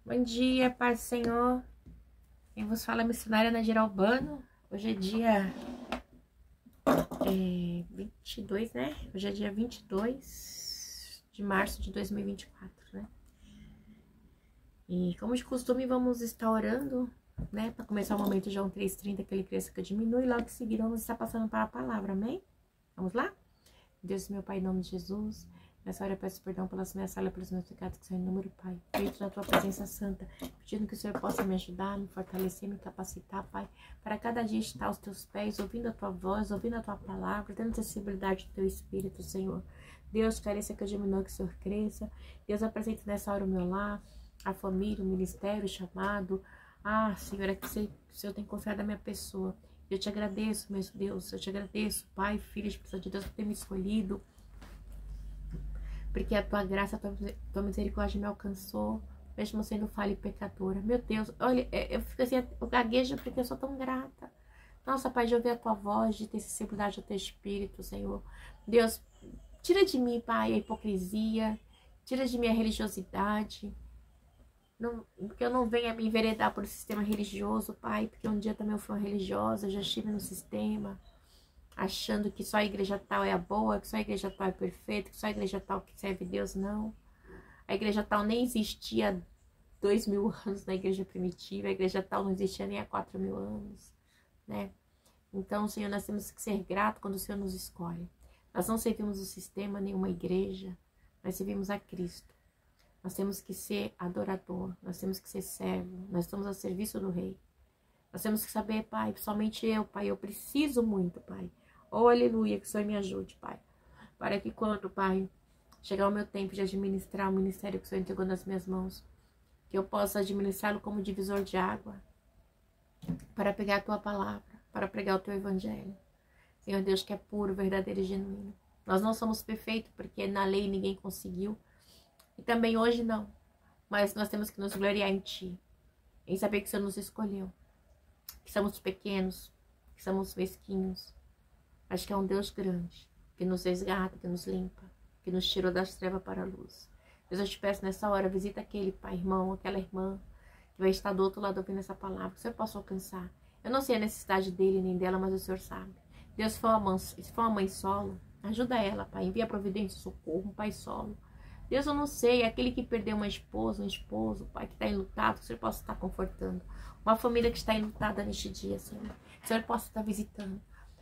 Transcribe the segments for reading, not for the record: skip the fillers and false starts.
Bom dia, paz do Senhor. Quem vos fala é a missionária Nagira Albano. Hoje é dia 22, né? Hoje é dia 22 de março de 2024, né? E como de costume, vamos estar orando, né? Para começar o momento de João 3,30, que ele cresça que eu diminui. E logo em seguida vamos estar passando para a palavra, amém? Vamos lá? Deus, meu Pai, em nome de Jesus. Nessa hora eu peço perdão pelas minhas falhas, pelos meus pecados que são em número, Pai. Feito na Tua presença santa, pedindo que o Senhor possa me ajudar, me fortalecer, me capacitar, Pai, para cada dia estar aos Teus pés, ouvindo a Tua voz, ouvindo a Tua palavra, tendo acessibilidade do Teu Espírito, Senhor. Deus, careça que eu diminua, que o Senhor cresça. Deus, apresente nessa hora o meu lar, a família, o ministério, o chamado. Senhor, é que o Senhor tem confiado na minha pessoa. Eu te agradeço, meu Deus, eu te agradeço, Pai, Filho, Espírito de Deus, por ter me escolhido, porque a tua graça, a tua misericórdia me alcançou, mesmo sendo falha e pecadora. Meu Deus, olha, eu fico assim, eu gaguejo porque eu sou tão grata. Nossa, Pai, de ouvir a tua voz, de ter sensibilidade ao teu Espírito, Senhor. Deus, tira de mim, Pai, a hipocrisia, tira de mim a religiosidade. Porque eu não venha me enveredar por um sistema religioso, Pai, porque um dia também eu fui uma religiosa, já estive no sistema, achando que só a igreja tal é a boa, que só a igreja tal é perfeita, que só a igreja tal que serve Deus, não. A igreja tal nem existia há 2000 anos na igreja primitiva, a igreja tal não existia nem há 4000 anos, né? Então, Senhor, nós temos que ser gratos quando o Senhor nos escolhe. Nós não servimos o sistema, nenhuma igreja, nós servimos a Cristo. Nós temos que ser adorador, nós temos que ser servo, nós estamos a serviço do Rei. Nós temos que saber, Pai, somente eu, Pai, eu preciso muito, Pai. Oh, aleluia, que o Senhor me ajude, Pai. Para que quando, Pai, chegar o meu tempo de administrar o ministério que o Senhor entregou nas minhas mãos, que eu possa administrá-lo como divisor de água, para pegar a Tua palavra, para pregar o Teu Evangelho. Senhor Deus, que é puro, verdadeiro e genuíno. Nós não somos perfeitos, porque na lei ninguém conseguiu. E também hoje não. Mas nós temos que nos gloriar em Ti. Em saber que o Senhor nos escolheu. Que somos pequenos, que somos mesquinhos. Mas que é um Deus grande, que nos resgata, que nos limpa, que nos tirou das trevas para a luz. Deus, eu te peço nessa hora, visita aquele pai, irmão, aquela irmã, que vai estar do outro lado ouvindo essa palavra, que o Senhor possa alcançar. Eu não sei a necessidade dele nem dela, mas o Senhor sabe. Deus, se for uma mãe solo, ajuda ela, Pai, envia providência, socorro, um pai solo. Deus, eu não sei, aquele que perdeu uma esposa, um esposo, Pai, que está enlutado, que o Senhor possa estar confortando. Uma família que está enlutada neste dia, Senhor. Que o Senhor possa estar visitando.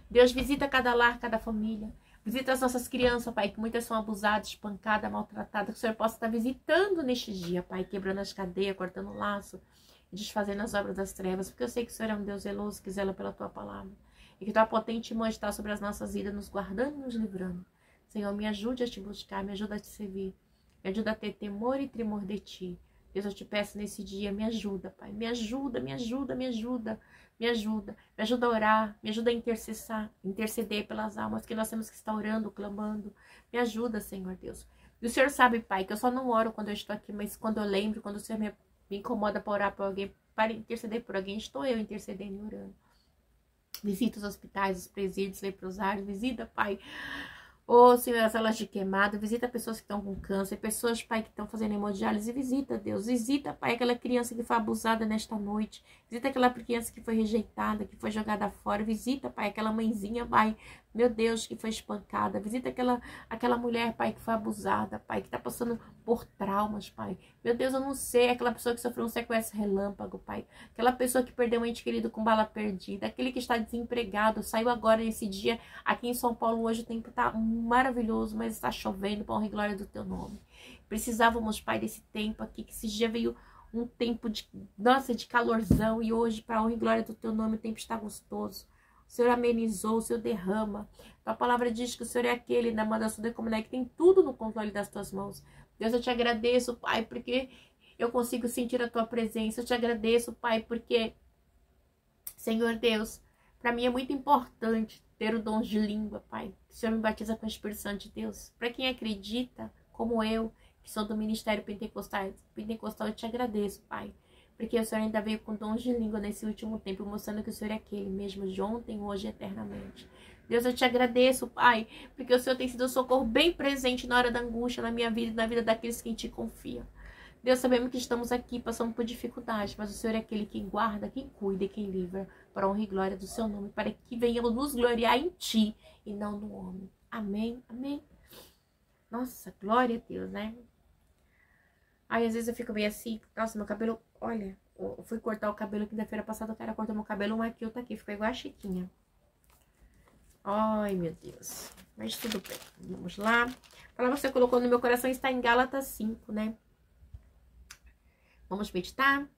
Deus, visita cada lar, cada família. Visita as nossas crianças, Pai, que muitas são abusadas, espancadas, maltratadas. Que o Senhor possa estar visitando neste dia, Pai, quebrando as cadeias, cortando o laço, desfazendo as obras das trevas. Porque eu sei que o Senhor é um Deus zeloso, que zela pela Tua palavra. E que Tua potente mão está sobre as nossas vidas, nos guardando e nos livrando. Senhor, me ajude a Te buscar, me ajuda a Te servir. Me ajuda a ter temor e tremor de Ti. Deus, eu te peço nesse dia, me ajuda, Pai. Me ajuda, me ajuda, me ajuda. Me ajuda. Me ajuda a orar. Me ajuda a interceder pelas almas que nós temos que estar orando, clamando. Me ajuda, Senhor Deus. E o Senhor sabe, Pai, que eu só não oro quando eu estou aqui, mas quando eu lembro, quando o Senhor me incomoda para orar por alguém, para interceder por alguém, estou eu intercedendo e orando. Visita os hospitais, os presídios, leprosários. Visita, Pai, oh, Senhor, as salas de queimado, visita pessoas que estão com câncer, pessoas, Pai, que estão fazendo hemodiálise, visita, Deus, visita, Pai, aquela criança que foi abusada nesta noite, visita aquela criança que foi rejeitada, que foi jogada fora, visita, Pai, aquela mãezinha, Pai, meu Deus, que foi espancada, visita aquela mulher, Pai, que foi abusada, Pai, que está passando por traumas, Pai, meu Deus, eu não sei, aquela pessoa que sofreu um sequestro relâmpago, Pai, aquela pessoa que perdeu um ente querido com bala perdida, aquele que está desempregado, saiu agora nesse dia, aqui em São Paulo hoje o tempo está maravilhoso, mas está chovendo, para honra e glória do Teu nome. Precisávamos, Pai, desse tempo aqui, que esse dia veio um tempo de, nossa, de calorzão, e hoje, para honra e glória do Teu nome, o tempo está gostoso. O Senhor amenizou, o Senhor derrama. Tua palavra diz que o Senhor é aquele na mandação da comunidade que tem tudo no controle das Tuas mãos. Deus, eu te agradeço, Pai, porque eu consigo sentir a Tua presença. Eu te agradeço, Pai, porque, Senhor Deus, para mim é muito importante ter o dom de língua, Pai. O Senhor me batiza com o Espírito Santo de Deus. Para quem acredita, como eu, que sou do Ministério Pentecostal, eu te agradeço, Pai. Porque o Senhor ainda veio com dons de língua nesse último tempo, mostrando que o Senhor é aquele mesmo de ontem, hoje e eternamente. Deus, eu te agradeço, Pai, porque o Senhor tem sido um socorro bem presente na hora da angústia, na minha vida e na vida daqueles que em Ti confiam. Deus, sabemos que estamos aqui, passando por dificuldades, mas o Senhor é aquele que guarda, quem cuida e quem livra, para a honra e glória do seu nome, para que venhamos nos gloriar em ti e não no homem. Amém, amém. Nossa, glória a Deus, né? Aí às vezes eu fico meio assim, nossa, meu cabelo, olha, eu fui cortar o cabelo quinta-feira passada, o cara cortou meu cabelo, um aqui, outro aqui, ficou igual a Chiquinha. Ai, meu Deus. Mas tudo bem, vamos lá. A palavra que você colocou no meu coração está em Gálatas 5, né? Vamos meditar?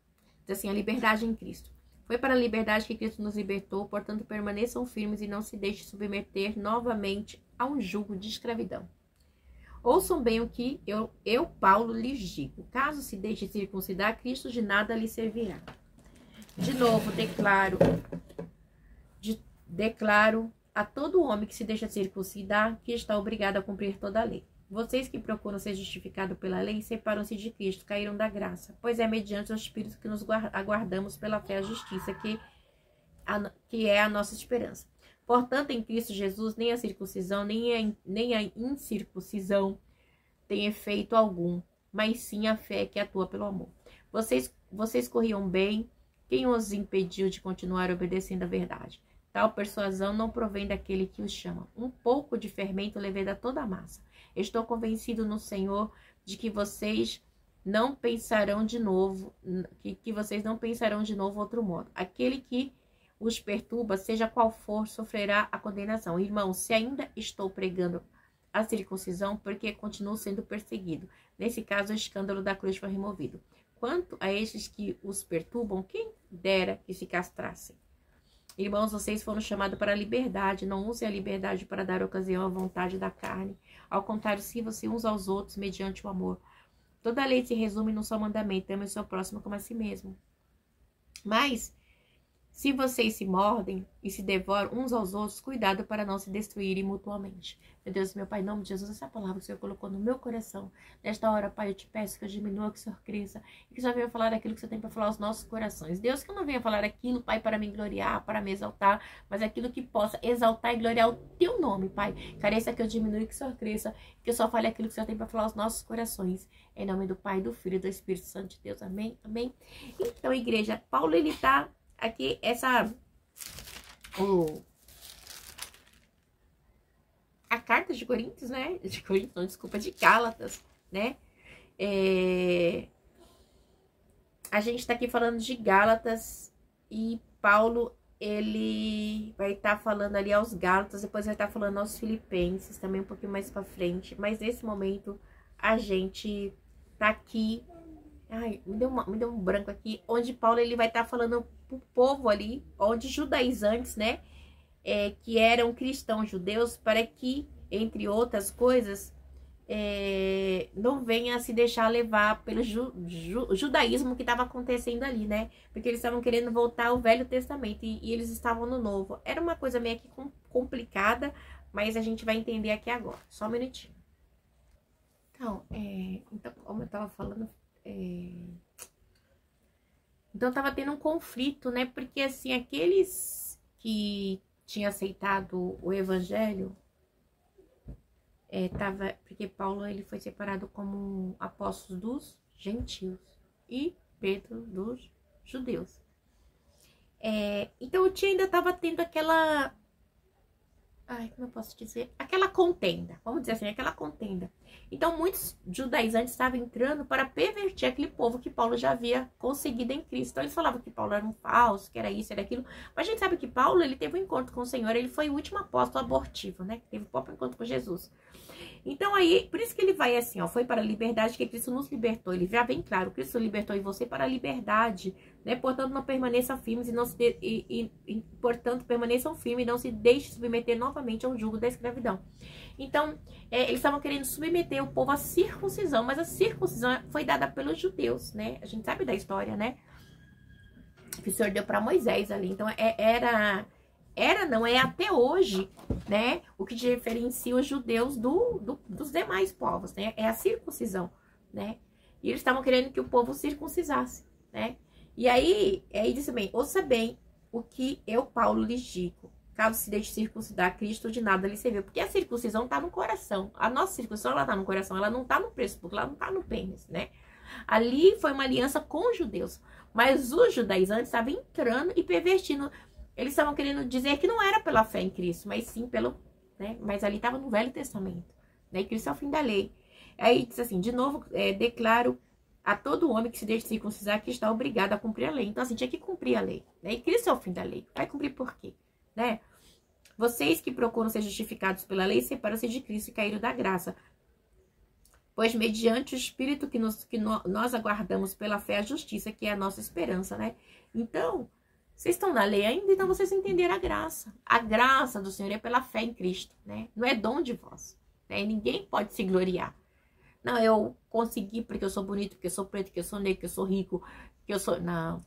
Diz assim, a liberdade em Cristo. Foi para a liberdade que Cristo nos libertou, portanto permaneçam firmes e não se deixem submeter novamente a um jugo de escravidão. Ouçam bem o que eu Paulo, lhes digo. Caso se deixe circuncidar, Cristo de nada lhe servirá. De novo, declaro a todo homem que se deixa circuncidar que está obrigado a cumprir toda a lei. Vocês que procuram ser justificados pela lei separam-se de Cristo, caíram da graça, pois é mediante o Espírito que nos aguardamos pela fé a justiça, que é a nossa esperança. Portanto, em Cristo Jesus, nem a circuncisão, nem a incircuncisão tem efeito algum, mas sim a fé que atua pelo amor. Vocês corriam bem, quem os impediu de continuar obedecendo à verdade? Tal persuasão não provém daquele que os chama. Um pouco de fermento leveda toda a massa. Estou convencido no Senhor de que vocês não pensarão de novo, outro modo. Aquele que os perturba, seja qual for, sofrerá a condenação. Irmãos, se ainda estou pregando a circuncisão, porque continuo sendo perseguido. Nesse caso, o escândalo da cruz foi removido. Quanto a estes que os perturbam, quem dera que se castrassem. Irmãos, vocês foram chamados para a liberdade. Não usem a liberdade para dar ocasião à vontade da carne. Ao contrário, sirvam-se uns aos outros mediante o amor. Toda a lei se resume num só mandamento: ame o seu próximo como a si mesmo. Mas, se vocês se mordem e se devoram uns aos outros, cuidado para não se destruírem mutuamente. Meu Deus, meu Pai, em nome de Jesus, essa palavra que o Senhor colocou no meu coração. Nesta hora, Pai, eu te peço que eu diminua, que o Senhor cresça. E que o Senhor venha falar aquilo que o Senhor tem para falar aos nossos corações. Deus, que eu não venha falar aquilo, Pai, para me gloriar, para me exaltar, mas aquilo que possa exaltar e gloriar o teu nome, Pai. Careça que eu diminua e que o Senhor cresça. Que eu só fale aquilo que o Senhor tem para falar aos nossos corações. Em nome do Pai, do Filho e do Espírito Santo de Deus. Amém? Amém? Então, igreja, Paulo, ele tá aqui, a carta de Coríntios, né? De Coríntios, não, desculpa, de Gálatas, né? A gente tá aqui falando de Gálatas e Paulo, ele vai estar falando ali aos Gálatas, depois vai estar falando aos Filipenses, também um pouquinho mais pra frente. Mas nesse momento, a gente tá aqui. Ai, me deu um branco aqui, onde Paulo ele vai estar falando pro povo ali, onde judaizantes, né, que eram cristãos judeus, para que, entre outras coisas, não venha se deixar levar pelo judaísmo que estava acontecendo ali, né, porque eles estavam querendo voltar ao Velho Testamento e eles estavam no Novo. Era uma coisa meio que complicada, mas a gente vai entender aqui agora. Só um minutinho. Então, como eu tava falando, então tava tendo um conflito, né? Porque assim, aqueles que tinham aceitado o evangelho, porque Paulo ele foi separado como apóstolo dos gentios e Pedro dos judeus. Então o tio ainda tava tendo aquela, como eu posso dizer? Aquela contenda, vamos dizer assim, aquela contenda. Então, muitos judaizantes estavam entrando para perverter aquele povo que Paulo já havia conseguido em Cristo. Então, eles falavam que Paulo era um falso, que era isso, era aquilo. Mas a gente sabe que Paulo, ele teve um encontro com o Senhor, ele foi o último apóstolo abortivo, né? Teve o próprio encontro com Jesus. Então, aí, por isso que ele vai assim, ó, foi para a liberdade que Cristo nos libertou. Ele já bem claro, Cristo libertou você para a liberdade, né? Portanto, não permaneçam firmes portanto, permaneçam firmes e não se deixem submeter novamente ao jugo da escravidão. Então, eles estavam querendo submeter o povo à circuncisão, mas a circuncisão foi dada pelos judeus, né? A gente sabe da história, né? Que o Senhor deu para Moisés ali. Então, não é até hoje, né? O que diferencia os judeus dos demais povos, né? É a circuncisão, né? E eles estavam querendo que o povo circuncisasse, né? E aí disse bem, ouça bem o que eu, Paulo, lhes digo. Caso se deixe circuncidar, Cristo de nada lhe serviu. Porque a circuncisão tá no coração. A nossa circuncisão, ela tá no coração. Ela não tá no pressuposto, ela não tá no pênis, né? Ali foi uma aliança com os judeus. Mas os judaizantes estavam entrando e pervertindo. Eles estavam querendo dizer que não era pela fé em Cristo, mas sim pelo... né? Mas ali estava no Velho Testamento. Né? E Cristo é o fim da lei. Aí diz assim, de novo, declaro a todo homem que se deixe circuncidar que está obrigado a cumprir a lei. Então assim, tinha que cumprir a lei. Né? E Cristo é o fim da lei. Vai cumprir por quê? Né? Vocês que procuram ser justificados pela lei, separam-se de Cristo e caíram da graça. Pois mediante o Espírito que nós aguardamos pela fé a justiça, que é a nossa esperança, né? Então, vocês estão na lei ainda, então vocês entenderam a graça. A graça do Senhor é pela fé em Cristo, né? Não é dom de vós, né? Ninguém pode se gloriar. Não, eu consegui porque eu sou bonito, porque eu sou preto, porque eu sou negro, porque eu sou rico, porque eu sou... Não,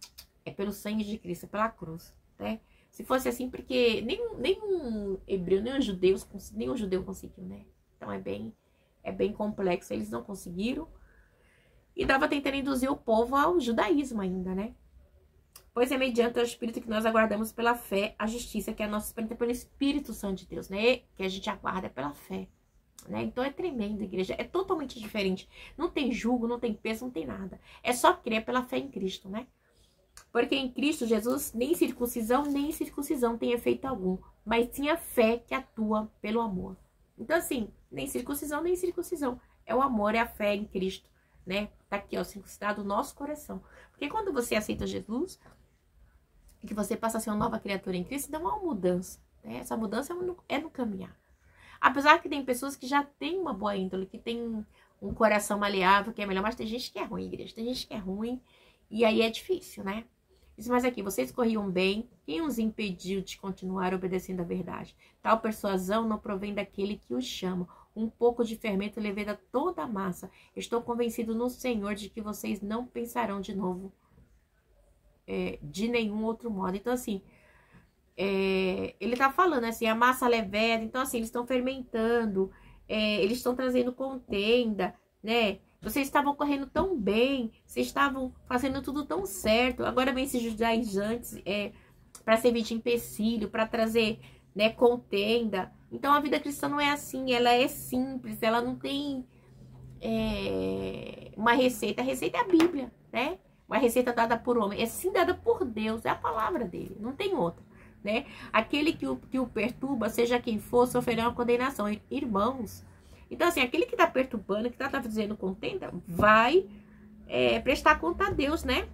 é pelo sangue de Cristo, é pela cruz, né? Se fosse assim, porque nenhum hebreu, nenhum judeu conseguiu, né? Então é bem complexo. Eles não conseguiram. E estava tentando induzir o povo ao judaísmo ainda, né? Pois é mediante o Espírito que nós aguardamos pela fé a justiça, que é a nossa esperança pelo Espírito Santo de Deus, né? Que a gente aguarda pela fé, né? Então é tremendo, igreja. É totalmente diferente. Não tem julgo, não tem peso, não tem nada. É só crer pela fé em Cristo, né? Porque em Cristo Jesus nem circuncisão tem efeito algum, mas sim a fé que atua pelo amor. Então assim, nem circuncisão. É o amor, é a fé em Cristo, né? Tá aqui, ó, circuncidado o nosso coração. Porque quando você aceita Jesus, que você passa a ser uma nova criatura em Cristo, então há uma mudança, né? Essa mudança é no caminhar. Apesar que tem pessoas que já têm uma boa índole, que tem um coração maleável, que é melhor, mas tem gente que é ruim, igreja. Tem gente que é ruim e aí é difícil, né? Mas aqui, vocês corriam bem, quem os impediu de continuar obedecendo a verdade? Tal persuasão não provém daquele que os chama. Um pouco de fermento leveda toda a massa. Estou convencido no Senhor de que vocês não pensarão de novo de nenhum outro modo. Então, assim, ele tá falando assim, a massa leveda. Então, assim, eles estão fermentando, eles estão trazendo contenda, né? Vocês estavam correndo tão bem, vocês estavam fazendo tudo tão certo. Agora vem esses judaizantes para servir de empecilho, para trazer, né, contenda. Então a vida cristã não é assim, ela é simples, ela não tem uma receita. A receita é a Bíblia, né? Uma receita dada por homem, é sim dada por Deus, é a palavra dele, não tem outra, né? Aquele que o perturba, seja quem for, sofrerá uma condenação. Irmãos, então, assim, aquele que tá perturbando, que tá fazendo contenda, vai prestar conta a Deus, né?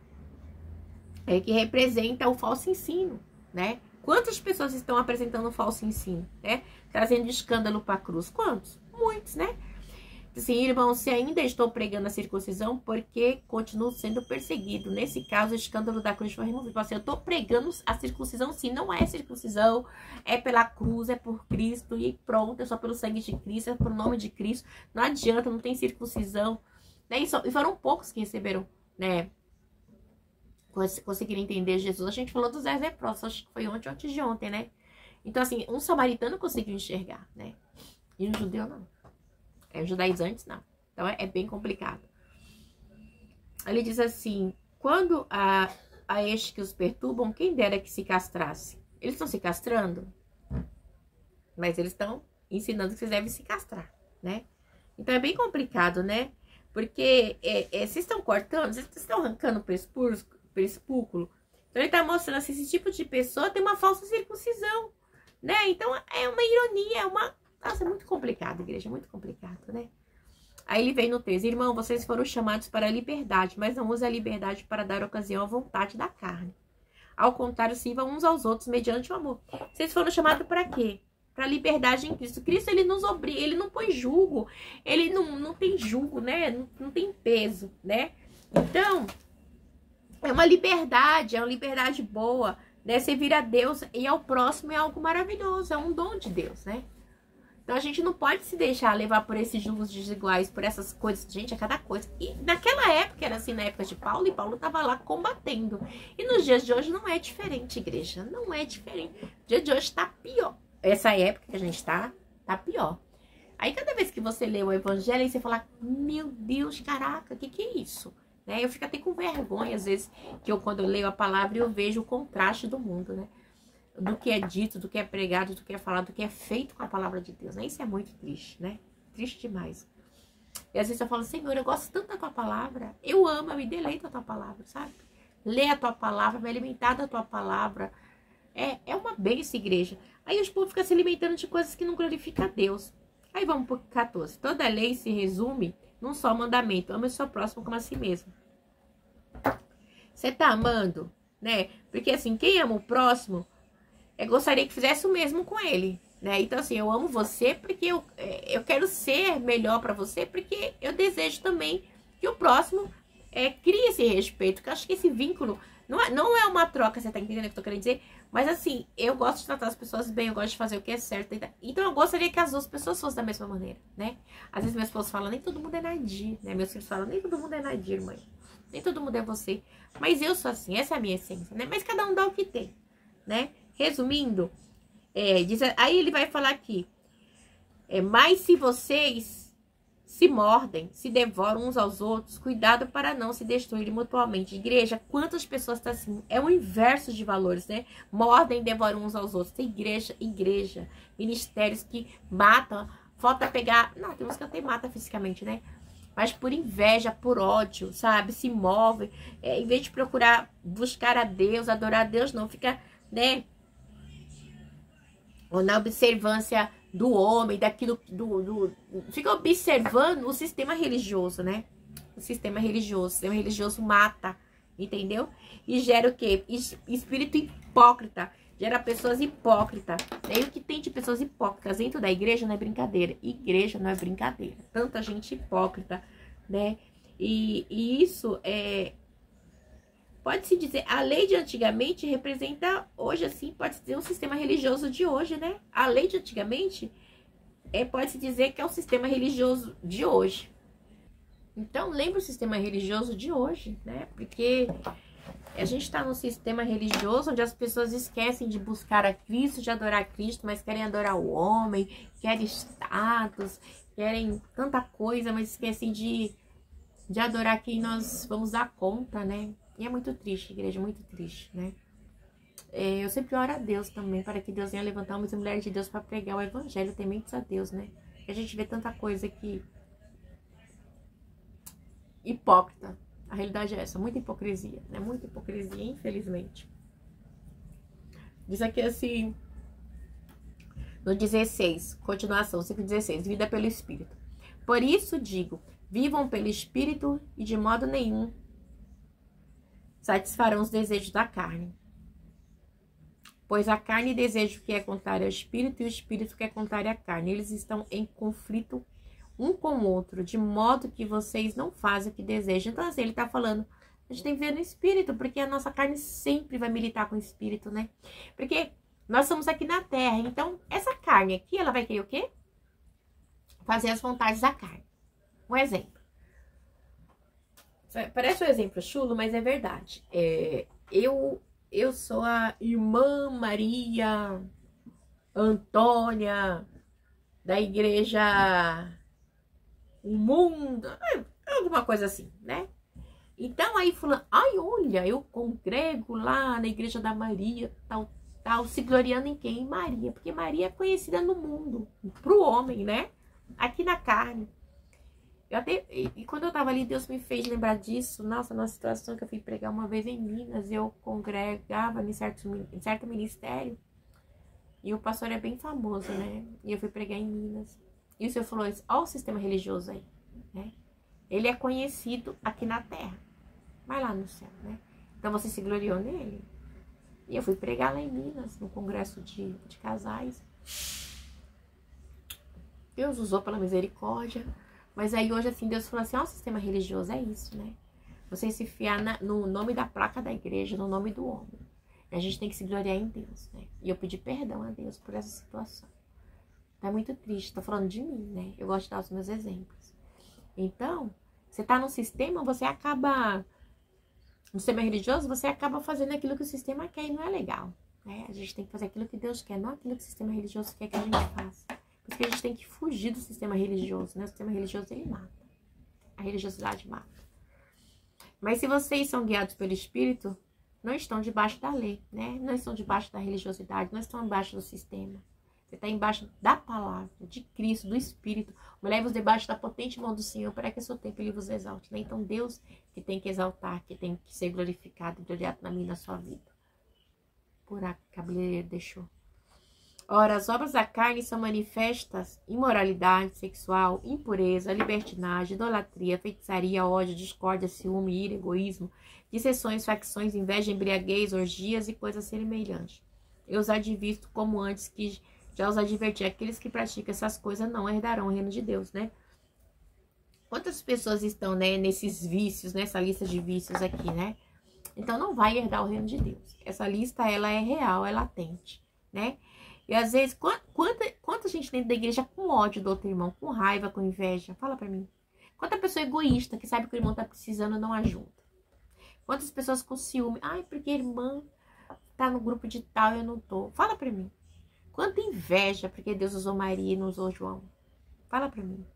Que representa o falso ensino, né? Quantas pessoas estão apresentando o falso ensino, né? Trazendo escândalo para a cruz? Quantos? Muitos, né? Assim, irmão, se ainda estou pregando a circuncisão, porque continuo sendo perseguido. Nesse caso, o escândalo da cruz foi removido. Assim, eu estou pregando a circuncisão, sim, não é circuncisão, é pela cruz, é por Cristo, e pronto, é só pelo sangue de Cristo, é pelo nome de Cristo. Não adianta, não tem circuncisão. Né? E foram poucos que receberam, né? Conseguiram entender Jesus. A gente falou dos 10 leprosos, acho que foi ontem ou antes de ontem, né? Então, assim, um samaritano conseguiu enxergar, né? E um judeu não. Os judaizantes não. Então é bem complicado. Ele diz assim: quando a estes que os perturbam, quem dera que se castrasse. Eles estão se castrando, mas eles estão ensinando que vocês devem se castrar, né? Então é bem complicado, né? Porque vocês estão cortando, vocês estão arrancando o prespúculo. Então ele está mostrando assim, esse tipo de pessoa tem uma falsa circuncisão, né? Então é uma ironia, é uma... Nossa, é muito complicado, igreja, muito complicado, né? Aí ele vem no texto: irmão, vocês foram chamados para a liberdade, mas não use a liberdade para dar ocasião à vontade da carne. Ao contrário, sirvam uns aos outros mediante o amor. Vocês foram chamados para quê? Para a liberdade em Cristo. Cristo, ele nos obriga, ele não põe julgo, ele não tem julgo, né? Não tem peso, né? Então, é uma liberdade boa, né? Servir a Deus e ao próximo é algo maravilhoso, é um dom de Deus, né? Então a gente não pode se deixar levar por esses julgos desiguais, por essas coisas, gente, é cada coisa. E naquela época, era assim, na época de Paulo, e Paulo estava lá combatendo. E nos dias de hoje não é diferente, igreja, não é diferente. O dia de hoje está pior. Essa época que a gente tá pior. Aí cada vez que você lê o evangelho, aí você fala: meu Deus, caraca, o que é isso? Né? Eu fico até com vergonha, às vezes, quando eu leio a palavra, eu vejo o contraste do mundo, né? Do que é dito, do que é pregado, do que é falado, do que é feito com a palavra de Deus, né? Isso é muito triste, né? Triste demais. E às vezes eu falo, Senhor, eu gosto tanto da tua palavra. Eu amo, eu me deleito a tua palavra, sabe? Ler a tua palavra, me alimentar da tua palavra. É uma bênção, igreja. Aí os povos ficam se alimentando de coisas que não glorificam a Deus. Aí vamos pro 14. Toda lei se resume num só mandamento. Ame o seu próximo como a si mesmo. Você tá amando, né? Porque assim, quem ama o próximo, gostaria que fizesse o mesmo com ele, né? Então assim, eu amo você porque eu quero ser melhor pra você, porque eu desejo também que o próximo crie esse respeito. Porque eu acho que esse vínculo não é uma troca, você tá entendendo o que eu tô querendo dizer? Mas assim, eu gosto de tratar as pessoas bem, eu gosto de fazer o que é certo. Então eu gostaria que as duas pessoas fossem da mesma maneira, né? Às vezes minhas esposas falam, nem todo mundo é Nadir, né? Meus filhos falam, nem todo mundo é Nadir, mãe. Nem todo mundo é você. Mas eu sou assim, essa é a minha essência, né? Mas cada um dá o que tem, né? Resumindo, aí ele vai falar aqui, mas se vocês se mordem, se devoram uns aos outros, cuidado para não se destruírem mutuamente. Igreja, quantas pessoas estão assim? É o inverso de valores, né? Mordem, devoram uns aos outros. Tem igreja, ministérios que matam, falta pegar... Não, tem uns que até matam fisicamente, né? Mas por inveja, por ódio, sabe? Se movem. Em vez de procurar buscar a Deus, adorar a Deus, não. Fica, né? Ou na observância do homem, daquilo... Fica observando o sistema religioso, né? O sistema religioso mata, entendeu? E gera o quê? Espírito hipócrita. Gera pessoas hipócritas. E o que tem de pessoas hipócritas dentro da igreja não é brincadeira. Igreja não é brincadeira. Tanta gente hipócrita, né? E isso pode-se dizer, a lei de antigamente representa hoje, assim, pode-se dizer um sistema religioso de hoje, né? A lei de antigamente pode-se dizer que é o sistema religioso de hoje. Então, lembra o sistema religioso de hoje, né? Porque a gente está num sistema religioso onde as pessoas esquecem de buscar a Cristo, de adorar a Cristo, mas querem adorar o homem, querem status, querem tanta coisa, mas esquecem de adorar quem nós vamos dar conta, né? E é muito triste, igreja, muito triste, né? Eu sempre oro a Deus também, para que Deus venha levantar homens e mulheres de Deus para pregar o evangelho tementes a Deus, né? A gente vê tanta coisa que... hipócrita. A realidade é essa, muita hipocrisia, né? Muita hipocrisia, infelizmente. Diz aqui assim, no 16, continuação, 5:16, vida pelo Espírito. Por isso digo, vivam pelo Espírito e de modo nenhum satisfarão os desejos da carne. Pois a carne deseja o que é contrário ao Espírito e o Espírito que é contrário à carne. Eles estão em conflito um com o outro, de modo que vocês não fazem o que desejam. Então, assim, ele tá falando, a gente tem que ver no Espírito, porque a nossa carne sempre vai militar com o Espírito, né? Porque nós estamos aqui na Terra, então, essa carne aqui, ela vai querer o quê? Fazer as vontades da carne. Um exemplo. Parece um exemplo chulo, mas é verdade. Eu sou a irmã Maria Antônia da igreja O Mundo, alguma coisa assim, né? Então aí fulano, ai, olha, eu congrego lá na igreja da Maria, tal, se gloriando em quem? Em Maria, porque Maria é conhecida no mundo, pro homem, né? Aqui na carne. E quando eu tava ali, Deus me fez lembrar disso. Nossa, numa situação que eu fui pregar uma vez em Minas, eu congregava em certo ministério. E o pastor é bem famoso, né? E eu fui pregar em Minas. E o senhor falou isso, olha o sistema religioso aí, né? Ele é conhecido aqui na terra, mas lá no céu, né? Então você se gloriou nele. E eu fui pregar lá em Minas, no congresso de casais. Deus usou pela misericórdia. Mas aí hoje, assim, Deus falou assim, ó, o sistema religioso é isso, né? Você se fiar no nome da placa da igreja, no nome do homem. E a gente tem que se gloriar em Deus, né? E eu pedi perdão a Deus por essa situação. Tá muito triste, tô falando de mim, né? Eu gosto de dar os meus exemplos. Então, você tá no sistema, você acaba... No sistema religioso, você acaba fazendo aquilo que o sistema quer e não é legal, né? A gente tem que fazer aquilo que Deus quer, não aquilo que o sistema religioso quer que a gente faça. Por isso que a gente tem que fugir do sistema religioso, né? O sistema religioso, ele mata. A religiosidade mata. Mas se vocês são guiados pelo Espírito, não estão debaixo da lei, né? Não estão debaixo da religiosidade, não estão debaixo do sistema. Você está embaixo da palavra, de Cristo, do Espírito. Leve-vos debaixo da potente mão do Senhor, para que o seu tempo ele vos exalte. Né? Então, Deus que tem que exaltar, que tem que ser glorificado e gloriado na minha e na sua vida. Por a cabeleireiro deixou. Ora, as obras da carne são manifestas: imoralidade sexual, impureza, libertinagem, idolatria, feitiçaria, ódio, discórdia, ciúme, ira, egoísmo, dissensões, facções, inveja, embriaguez, orgias e coisas semelhantes. Eu os advirto como antes que já os adverti: aqueles que praticam essas coisas não herdarão o reino de Deus, né? Quantas pessoas estão, né, nesses vícios, nessa lista de vícios aqui, né? Então não vai herdar o reino de Deus. Essa lista, ela é real, é latente, né? E às vezes, quanta gente dentro da igreja com ódio do outro irmão, com raiva, com inveja? Fala pra mim. Quanta pessoa egoísta que sabe que o irmão tá precisando não ajuda? Quantas pessoas com ciúme? Ai, porque a irmã tá no grupo de tal e eu não tô. Fala pra mim. Quanta inveja porque Deus usou Maria e não usou João? Fala pra mim.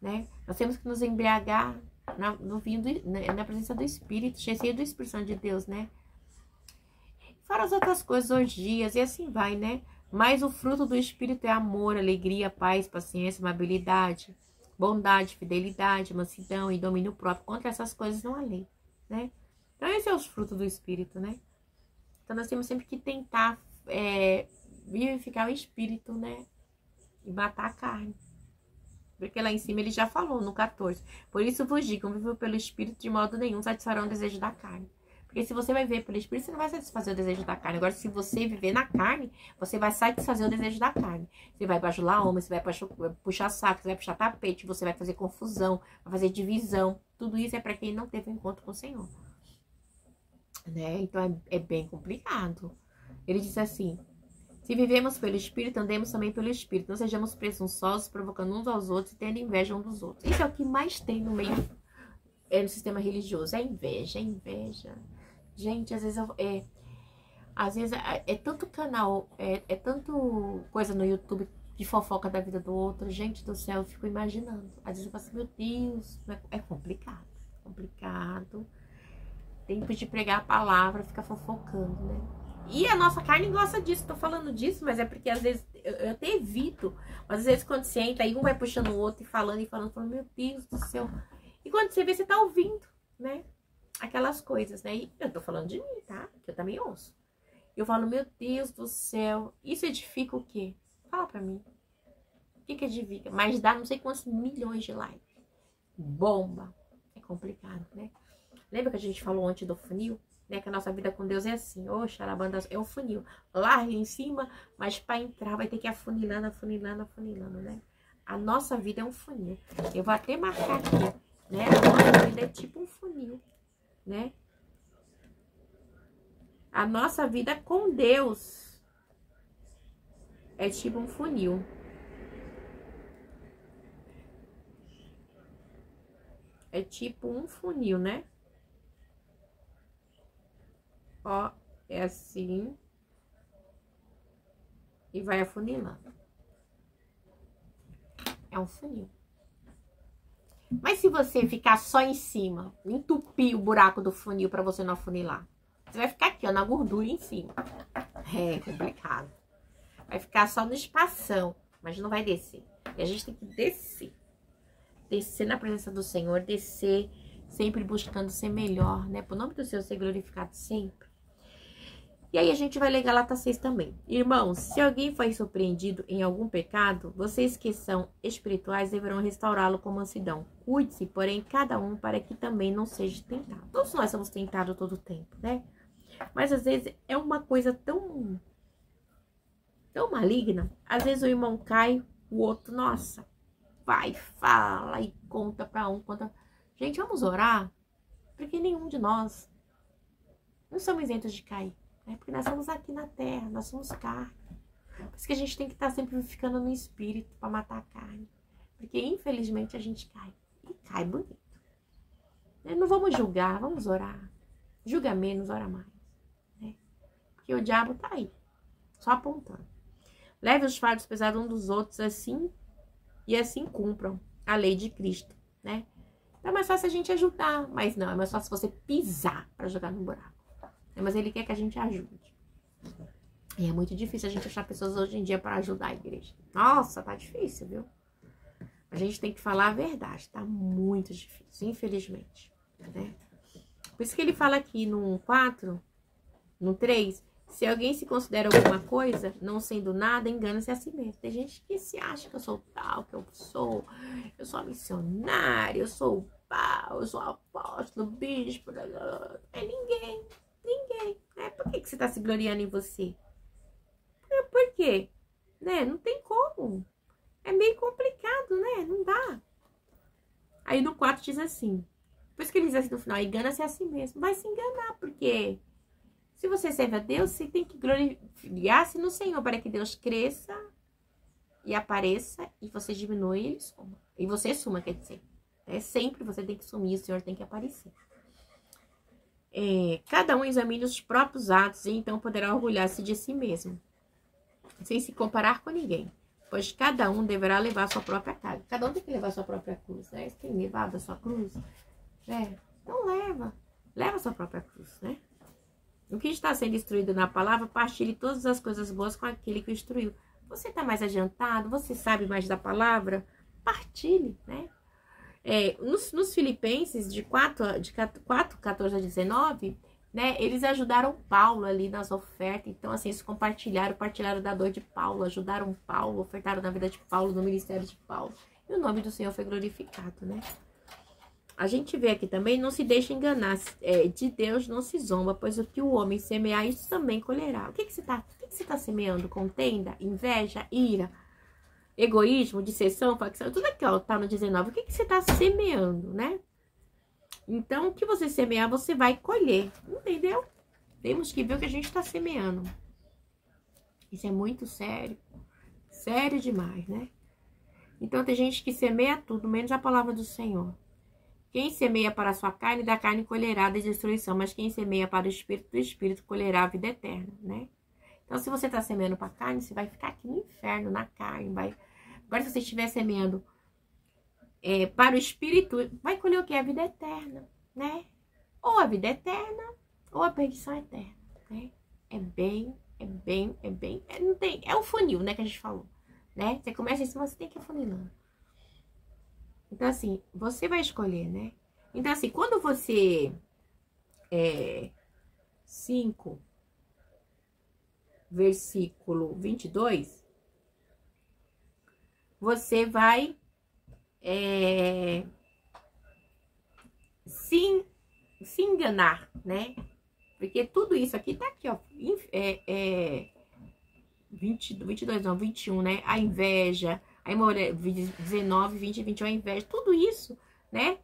Né? Nós temos que nos embriagar no vinho na presença do Espírito, cheio do Espírito Santo de Deus, né? Fora as outras coisas, orgias e assim vai, né? Mas o fruto do Espírito é amor, alegria, paz, paciência, amabilidade, bondade, fidelidade, mansidão e domínio próprio. Contra essas coisas não há lei, né? Então, esse é os frutos do Espírito, né? Então, nós temos sempre que tentar vivificar o Espírito, né? E matar a carne. Porque lá em cima ele já falou, no 14. Por isso vos digo, vivam pelo Espírito, de modo nenhum satisfarão o desejo da carne. Porque se você vai viver pelo Espírito, você não vai satisfazer o desejo da carne. Agora, se você viver na carne, você vai satisfazer o desejo da carne. Você vai bajular homem, você vai puxar saco, você vai puxar tapete, você vai fazer confusão, vai fazer divisão. Tudo isso é para quem não teve um encontro com o Senhor. Né? Então, é bem complicado. Ele diz assim: se vivemos pelo Espírito, andemos também pelo Espírito. Não sejamos presunçosos, provocando uns aos outros e tendo inveja uns dos outros. Isso é o que mais tem no meio, no sistema religioso. É inveja, é inveja. Gente, às vezes é tanto canal, é tanto coisa no YouTube de fofoca da vida do outro. Gente do céu, eu fico imaginando. Às vezes eu falo assim, meu Deus, é complicado. Complicado. Tempo de pregar a palavra, ficar fofocando, né? E a nossa carne gosta disso. Tô falando disso, mas é porque às vezes eu até evito. Mas às vezes quando você entra, aí um vai puxando o outro e falando, meu Deus do céu. E quando você vê, você tá ouvindo, né? Aquelas coisas, né? E eu tô falando de mim, tá? Que eu também ouço. Eu falo, meu Deus do céu. Isso edifica o quê? Fala pra mim. O que edifica? Mas dá não sei quantos milhões de likes. Bomba. É complicado, né? Lembra que a gente falou ontem do funil? Né, que a nossa vida com Deus é assim, xarabanda, é um funil, larga em cima, mas para entrar vai ter que ir afunilando, afunilando, afunilando, né? A nossa vida é um funil. Eu vou até marcar aqui, né? A nossa vida é tipo um funil, né? A nossa vida com Deus é tipo um funil. É tipo um funil, né? Ó, é assim. E vai afunilando. É um funil. Mas se você ficar só em cima, entupir o buraco do funil pra você não afunilar, você vai ficar aqui, ó, na gordura em cima. É complicado. Vai ficar só no espação, mas não vai descer. E a gente tem que descer. Descer na presença do Senhor, descer sempre buscando ser melhor, né? Por nome do Senhor ser glorificado sempre. E aí a gente vai ler Gálatas 6 também. Irmãos, se alguém foi surpreendido em algum pecado, vocês que são espirituais deverão restaurá-lo com mansidão. Cuide-se, porém, cada um para que também não seja tentado. Todos nós somos tentados todo o tempo, né? Mas às vezes é uma coisa tão maligna. Às vezes o irmão cai, o outro, nossa, vai, fala e conta para um, conta. Gente, vamos orar? Porque nenhum de nós não somos isentos de cair. Porque nós estamos aqui na terra, nós somos carne. Por isso que a gente tem que estar sempre ficando no espírito para matar a carne. Porque infelizmente a gente cai. E cai bonito. Não vamos julgar, vamos orar. Julga menos, ora mais. Né? Porque o diabo tá aí, só apontando. Leve os fardos pesados uns dos outros assim, e assim cumpram a lei de Cristo, né? Então é mais fácil a gente ajudar, mas não, é mais fácil você pisar para jogar no buraco. Mas ele quer que a gente ajude. E é muito difícil a gente achar pessoas hoje em dia para ajudar a igreja. Nossa, tá difícil, viu? A gente tem que falar a verdade, tá muito difícil, infelizmente, né? Por isso que ele fala aqui no 4, no 3, se alguém se considera alguma coisa, não sendo nada, engana-se a si mesmo. Tem gente que se acha que eu sou tal, que eu sou a missionária, eu sou o pau, eu sou o apóstolo, o bispo, é ninguém. Né? Por que você tá se gloriando em você? Por quê? Né? Não tem como. É meio complicado, né? Não dá. Aí no 4 diz assim, por isso que ele diz assim no final, engana-se a si mesmo. Vai se enganar, porque se você serve a Deus, você tem que gloriar-se no Senhor, para que Deus cresça e apareça, e você diminua e ele suma. E você suma, quer dizer. Sempre você tem que sumir, o Senhor tem que aparecer. Cada um examine os próprios atos, e então poderá orgulhar-se de si mesmo, sem se comparar com ninguém. Pois cada um deverá levar a sua própria carga. Cada um tem que levar a sua própria cruz, né? Você tem levado a sua cruz, né? Então leva a sua própria cruz, né? O que está sendo instruído na palavra, partilhe todas as coisas boas com aquele que o instruiu. Você está mais adiantado? Você sabe mais da palavra? Partilhe, né? Nos Filipenses, de 4, 14 a 19, né? Eles ajudaram Paulo ali nas ofertas. Então, assim, eles partilharam da dor de Paulo, ajudaram Paulo, ofertaram na vida de Paulo, no ministério de Paulo. E o nome do Senhor foi glorificado, né? A gente vê aqui também, não se deixe enganar, de Deus não se zomba, pois o que o homem semear, isso também colherá. O que você tá semeando? Contenda, inveja, ira, egoísmo, dissensão, facção, tudo aqui, ó, tá no 19. O que você tá semeando, né? Então, o que você semear, você vai colher, entendeu? Temos que ver o que a gente tá semeando. Isso é muito sério, sério demais, né? Então, tem gente que semeia tudo, menos a palavra do Senhor. Quem semeia para a sua carne, da carne colherá da destruição, mas quem semeia para o Espírito, do Espírito colherá a vida eterna, né? Então, se você está semeando para a carne, você vai ficar aqui no inferno, na carne, vai... Agora, se você estiver semeando para o Espírito, vai colher o que? A vida eterna, né? Ou a vida eterna, ou a perdição eterna, né? Não tem... É o funil, né, que a gente falou, né? Você começa em cima, você tem que ir afunilando. Então, assim, você vai escolher, né? Então, assim, quando você... 5, versículo 22, você vai se enganar, né? Porque tudo isso aqui tá aqui, ó. 22 não, 21, né? A inveja... Aí, 19, 20, 21, a inveja, tudo isso, né?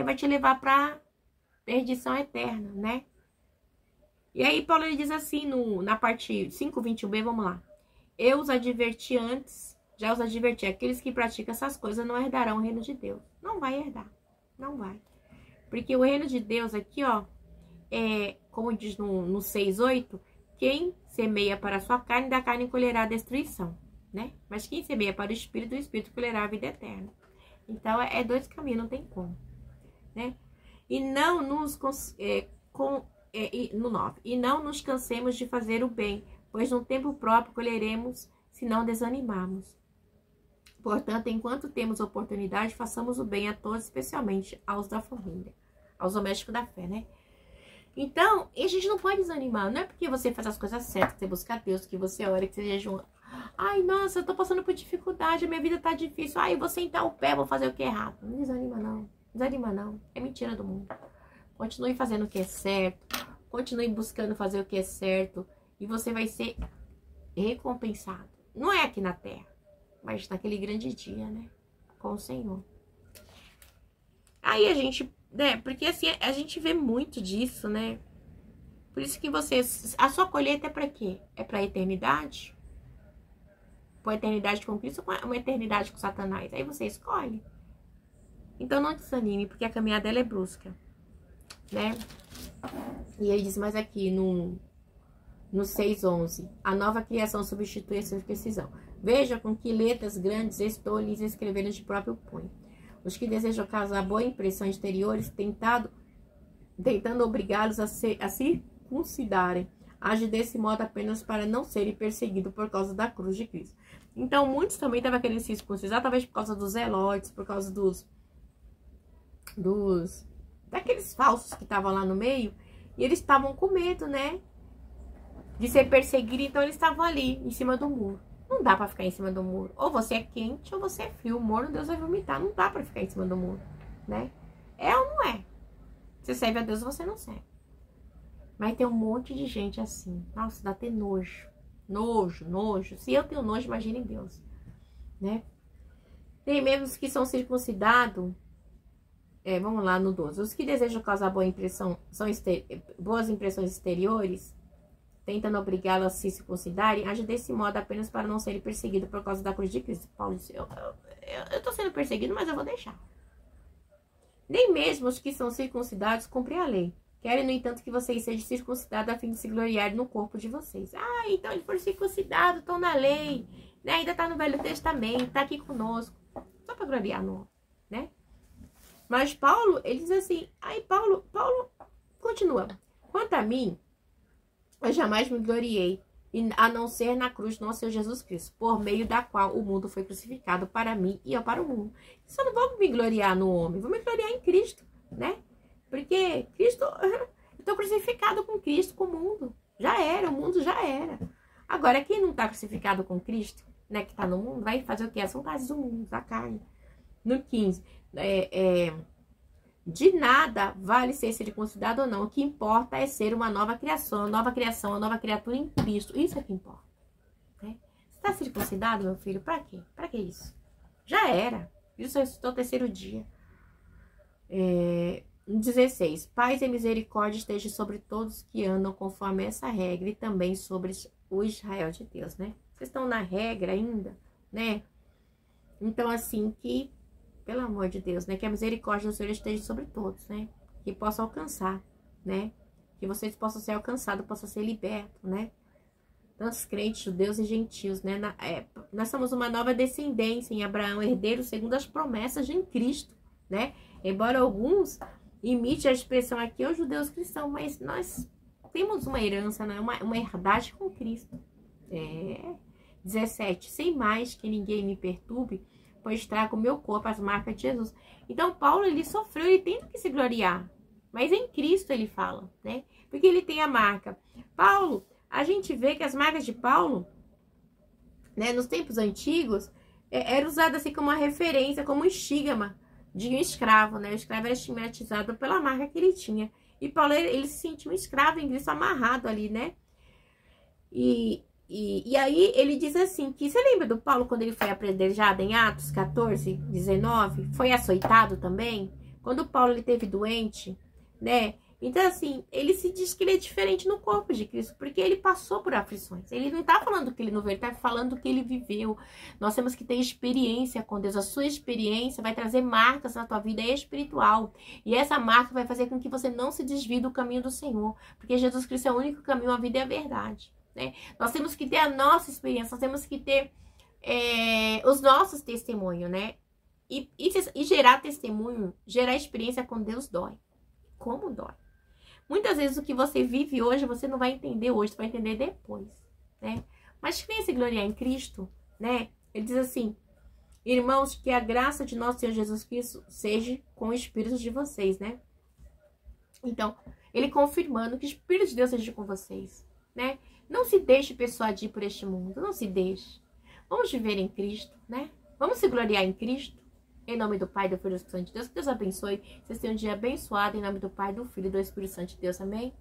Vai te levar para perdição eterna, né? E aí, Paulo ele diz assim, na parte 5, 21b, vamos lá. Eu os adverti antes, já os adverti, aqueles que praticam essas coisas não herdarão o reino de Deus. Não vai herdar, não vai. Porque o reino de Deus aqui, ó, como diz no 6, 8, quem semeia para a sua carne, da carne colherá a destruição. Né? Mas quem semeia para o Espírito colherá a vida eterna. Então, dois caminhos, não tem como, né? E não nos no 9. E não nos cansemos de fazer o bem, pois no tempo próprio colheremos, se não desanimarmos. Portanto, enquanto temos oportunidade, façamos o bem a todos, especialmente aos da família, aos domésticos da fé, né? Então, a gente não pode desanimar. Não é porque você faz as coisas certas, que você busca Deus, que você ora, que você jejua. Ai, nossa, eu tô passando por dificuldade, a minha vida tá difícil. Ai, eu vou sentar o pé, vou fazer o que é errado. Não desanima, não. Desanima, não. É mentira do mundo. Continue fazendo o que é certo. Continue buscando fazer o que é certo. E você vai ser recompensado. Não é aqui na terra, mas naquele grande dia, né? Com o Senhor. Aí a gente... porque assim, a gente vê muito disso, né? Por isso que a sua colheita é pra quê? É pra eternidade? Uma eternidade com Cristo ou uma eternidade com Satanás? Aí você escolhe. Então não desanime, porque a caminhada dela é brusca, né? E ele diz mais aqui no 6:11, a nova criação substitui a circuncisão. Veja com que letras grandes estou lhes escrevendo de próprio punho. Os que desejam causar boa impressão exteriores, tentando obrigá-los a circuncidarem age desse modo apenas para não serem perseguidos por causa da cruz de Cristo. Então, muitos também estavam querendo se circuncidar, talvez por causa dos zelotes, por causa daqueles falsos que estavam lá no meio, e eles estavam com medo, né, de ser perseguidos, então eles estavam ali, em cima do muro. Não dá pra ficar em cima do muro. Ou você é quente, ou você é frio. O morno, Deus vai vomitar. Não dá pra ficar em cima do muro, né? É ou não é? Você serve a Deus ou você não serve. Mas tem um monte de gente assim. Nossa, dá até nojo. Nojo. Se eu tenho nojo, imagine Deus, né? Tem membros que são circuncidados. Vamos lá no 12. Os que desejam causar boa impressão, boas impressões exteriores, tentando obrigá-lo a se circuncidarem, age desse modo apenas para não serem perseguidos por causa da cruz de Cristo. Paulo disse, eu tô sendo perseguido, mas eu vou deixar. Nem mesmo os que são circuncidados cumprem a lei. Querem, no entanto, que vocês sejam circuncidados a fim de se gloriar no corpo de vocês. Ah, então eles foram circuncidados, estão na lei, né? Ainda tá no Velho Testamento, tá aqui conosco. Só para gloriar no, né? Mas Paulo, ele diz assim, aí Paulo continua. Quanto a mim, eu jamais me gloriei, a não ser na cruz do nosso Senhor Jesus Cristo, por meio da qual o mundo foi crucificado para mim e eu para o mundo. Só não vou me gloriar no homem, vou me gloriar em Cristo, né? Porque Cristo, eu estou crucificado com Cristo, com o mundo. Já era, o mundo já era. Agora, quem não está crucificado com Cristo, né, que está no mundo, vai fazer o quê? As vontades do mundo, da carne. No 15, de nada vale ser circuncidado ou não. O que importa é ser uma nova criação, uma nova criatura em Cristo. Isso é que importa, né? Você está circuncidado, meu filho? Para quê? Para que isso? Já era. Isso ressuscitou o terceiro dia. 16. Paz e misericórdia estejam sobre todos que andam conforme essa regra e também sobre o Israel de Deus, né? Vocês estão na regra ainda, né? Então, assim, que, pelo amor de Deus, né? Que a misericórdia do Senhor esteja sobre todos, né? Que possam alcançar, né? Que vocês possam ser alcançados, possam ser libertos, né? Tantos crentes, judeus e gentios, né? Nós somos uma nova descendência em Abraão, herdeiro segundo as promessas em Cristo, né? Embora alguns imitem a expressão aqui, os judeus cristãos, mas nós temos uma herança, né? Uma herdade com Cristo. 17. Sem mais que ninguém me perturbe, pois trago o meu corpo as marcas de Jesus. Então, Paulo, ele sofreu, ele tem que se gloriar. Mas em Cristo ele fala, né? Porque ele tem a marca. Paulo, a gente vê que as marcas de Paulo, né, nos tempos antigos, era usada assim como uma referência, como um estigma de um escravo, né? O escravo era estigmatizado pela marca que ele tinha. E Paulo, ele se sentia um escravo em Cristo, amarrado ali, né? E aí ele diz assim, que você lembra do Paulo quando ele foi apedrejado em Atos 14, 19? Foi açoitado também? Quando Paulo ele teve doente, né? Então assim, ele se diz que ele é diferente no corpo de Cristo, porque ele passou por aflições. Ele não tá falando que ele não veio, ele tá falando que ele viveu. Nós temos que ter experiência com Deus. A sua experiência vai trazer marcas na tua vida espiritual. E essa marca vai fazer com que você não se desvie do caminho do Senhor. Porque Jesus Cristo é o único caminho, a vida e a verdade, né? Nós temos que ter a nossa experiência, nós temos que ter os nossos testemunhos, né? E gerar testemunho, gerar experiência com Deus dói. Como dói? Muitas vezes o que você vive hoje, você não vai entender hoje, você vai entender depois, né? Mas que venha se gloriar em Cristo, né? Ele diz assim, irmãos, que a graça de nosso Senhor Jesus Cristo seja com o Espírito de vocês, né? Então, ele confirmando que o Espírito de Deus seja com vocês, né? Não se deixe persuadir por este mundo, não se deixe. Vamos viver em Cristo, né? Vamos se gloriar em Cristo. Em nome do Pai, do Filho e do Espírito Santo de Deus. Que Deus abençoe. Vocês tenham um dia abençoado. Em nome do Pai, do Filho e do Espírito Santo de Deus. Amém?